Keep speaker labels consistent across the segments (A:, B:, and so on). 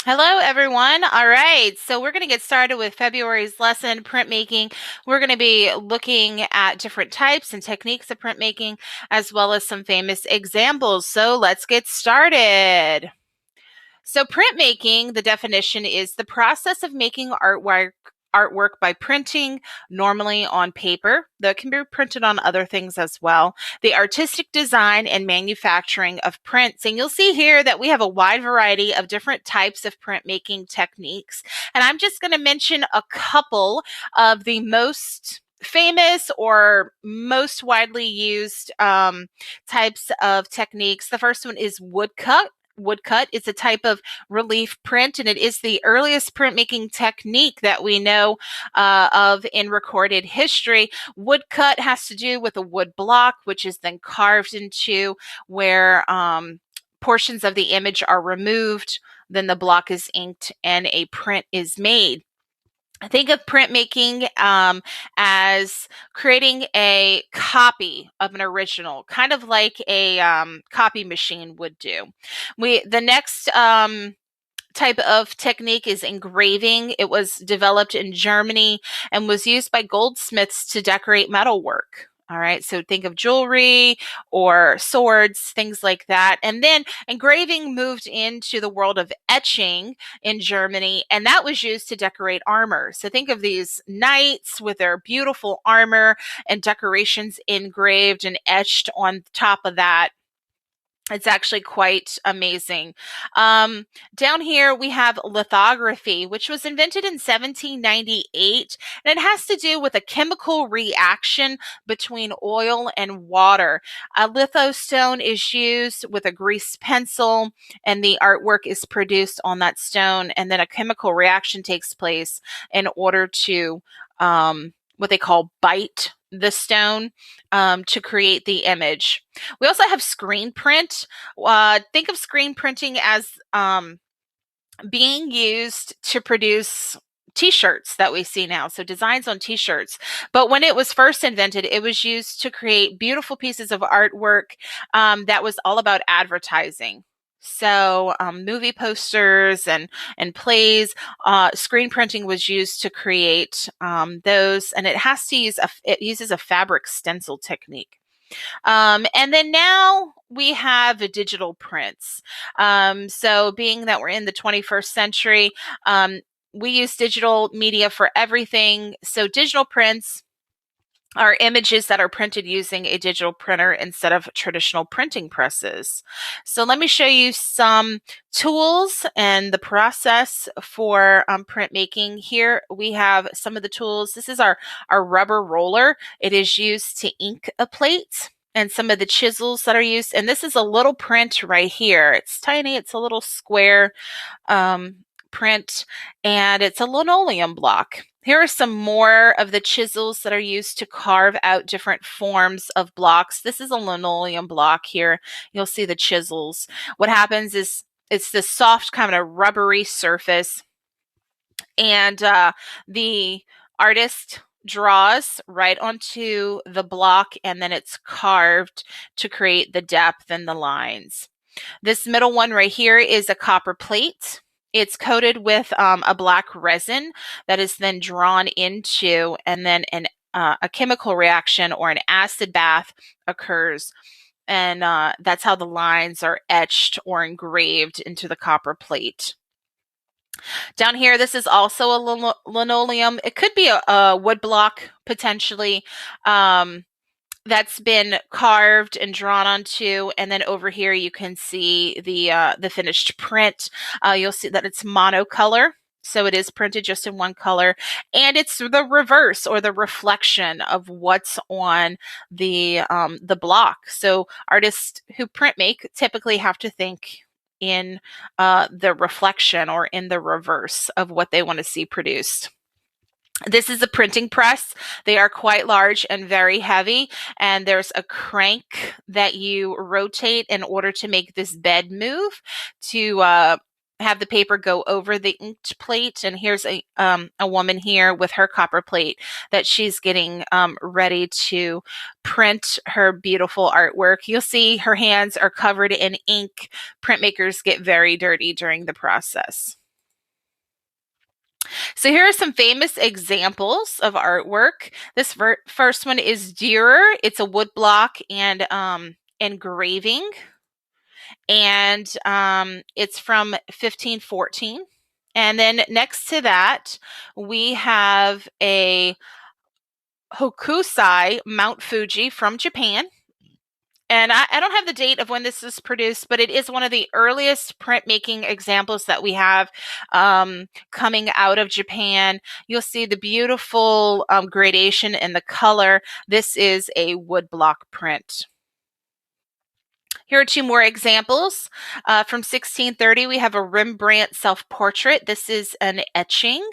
A: Hello, everyone. All right, so we're going to get started with February's lesson, printmaking. We're going to be looking at different types and techniques of printmaking, as well as some famous examples. So let's get started. So printmaking, the definition is the process of making artwork by printing, normally on paper, though it can be printed on other things as well. The artistic design and manufacturing of prints. And you'll see here that we have a wide variety of different types of printmaking techniques. And I'm just going to mention a couple of the most famous or most widely used types of techniques. The first one is woodcut. Woodcut is a type of relief print, and it is the earliest printmaking technique that we know of in recorded history. Woodcut has to do with a wood block, which is then carved into where portions of the image are removed. Then the block is inked and a print is made. Think of printmaking as creating a copy of an original, kind of like a copy machine would do. The next type of technique is engraving. It was developed in Germany and was used by goldsmiths to decorate metalwork. All right, so think of jewelry or swords, things like that. And then engraving moved into the world of etching in Germany, and that was used to decorate armor. So think of these knights with their beautiful armor and decorations engraved and etched on top of that. It's actually quite amazing. Down here we have lithography, which was invented in 1798, and it has to do with a chemical reaction between oil and water. A lithostone is used with a greased pencil, and the artwork is produced on that stone, and then a chemical reaction takes place in order to what they call bite the stone to create the image. We also have screen print. Think of screen printing as being used to produce t-shirts that we see now, so designs on t-shirts. But when it was first invented, it was used to create beautiful pieces of artwork that was all about advertising. So movie posters and plays, screen printing was used to create those, and it uses a fabric stencil technique. And then now we have digital prints. So being that we're in the 21st century, we use digital media for everything. So digital prints are images that are printed using a digital printer instead of traditional printing presses. So let me show you some tools and the process for printmaking. Here we have some of the tools. This is our rubber roller. It is used to ink a plate, and some of the chisels that are used. And this is a little print right here. It's tiny. It's a little square print, and it's a linoleum block. Here are some more of the chisels that are used to carve out different forms of blocks. This is a linoleum block here. You'll see the chisels. What happens is it's this soft kind of rubbery surface, and the artist draws right onto the block, and then it's carved to create the depth and the lines. This middle one right here is a copper plate. It's coated with a black resin that is then drawn into, and then a chemical reaction or an acid bath occurs. And that's how the lines are etched or engraved into the copper plate. Down here, this is also a linoleum. It could be a wood block potentially. That's been carved and drawn onto, and then over here you can see the finished print. You'll see that it's monocolor, so it is printed just in one color, and it's the reverse or the reflection of what's on the block. So artists who print make typically have to think in the reflection or in the reverse of what they want to see produced. This is a printing press. They are quite large and very heavy, and there's a crank that you rotate in order to make this bed move to have the paper go over the inked plate. And here's a woman here with her copper plate that she's getting ready to print her beautiful artwork. You'll see her hands are covered in ink. Printmakers get very dirty during the process. So here are some famous examples of artwork. This first one is Dürer. It's a wood block and engraving, and it's from 1514. And then next to that, we have a Hokusai Mount Fuji from Japan. And I don't have the date of when this is produced, but it is one of the earliest printmaking examples that we have coming out of Japan. You'll see the beautiful gradation in the color. This is a woodblock print. Here are two more examples. From 1630, we have a Rembrandt self-portrait. This is an etching.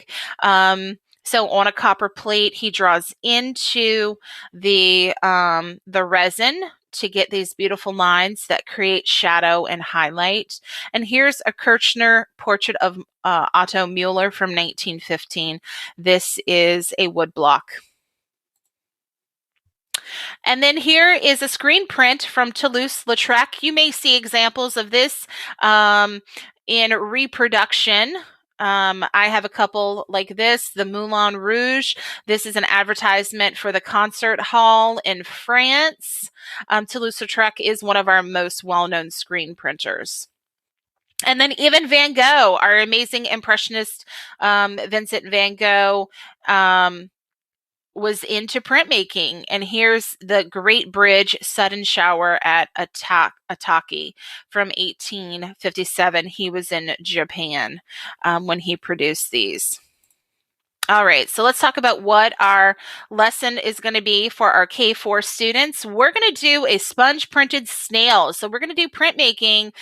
A: So on a copper plate, he draws into the resin to get these beautiful lines that create shadow and highlight. And here's a Kirchner portrait of Otto Mueller from 1915. This is a woodblock. And then here is a screen print from Toulouse-Lautrec. You may see examples of this in reproduction. I have a couple like this, the Moulin Rouge. This is an advertisement for the concert hall in France. Toulouse-Lautrec is one of our most well-known screen printers. And then even Van Gogh, our amazing impressionist Vincent van Gogh, was into printmaking. And here's the Great Bridge Sudden Shower at Ataki from 1857. He was in Japan when he produced these. All right, so let's talk about what our lesson is going to be for our K4 students. We're going to do a sponge printed snail. So we're going to do printmaking,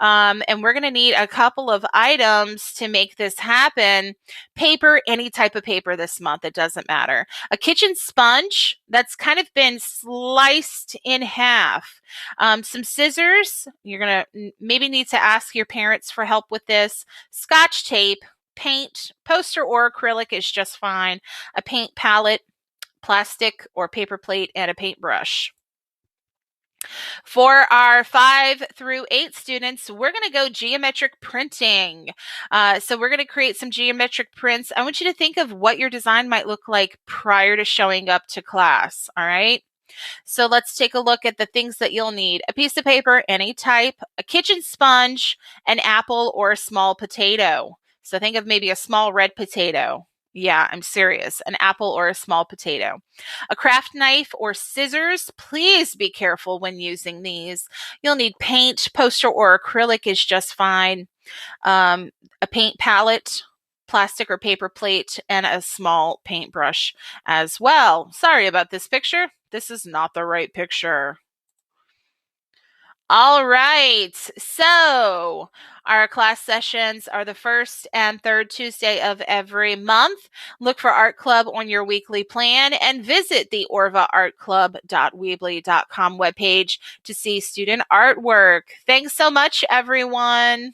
A: and we're going to need a couple of items to make this happen. Paper, any type of paper this month, it doesn't matter. A kitchen sponge that's kind of been sliced in half. Some scissors, you're going to maybe need to ask your parents for help with this. Scotch tape, paint, poster or acrylic is just fine. A paint palette, plastic or paper plate, and a paintbrush. For our 5 through 8 students, we're going to go geometric printing. So we're going to create some geometric prints. I want you to think of what your design might look like prior to showing up to class, all right? So let's take a look at the things that you'll need. A piece of paper, any type, a kitchen sponge, an apple, or a small potato. So think of maybe a small red potato. Yeah, I'm serious. An apple or a small potato. A craft knife or scissors. Please be careful when using these. You'll need paint, poster or acrylic is just fine. A paint palette, plastic or paper plate, and a small paintbrush as well. Sorry about this picture. This is not the right picture. All right, so our class sessions are the first and third Tuesday of every month. Look for Art Club on your weekly plan and visit the orvaartclub.weebly.com webpage to see student artwork. Thanks so much, everyone.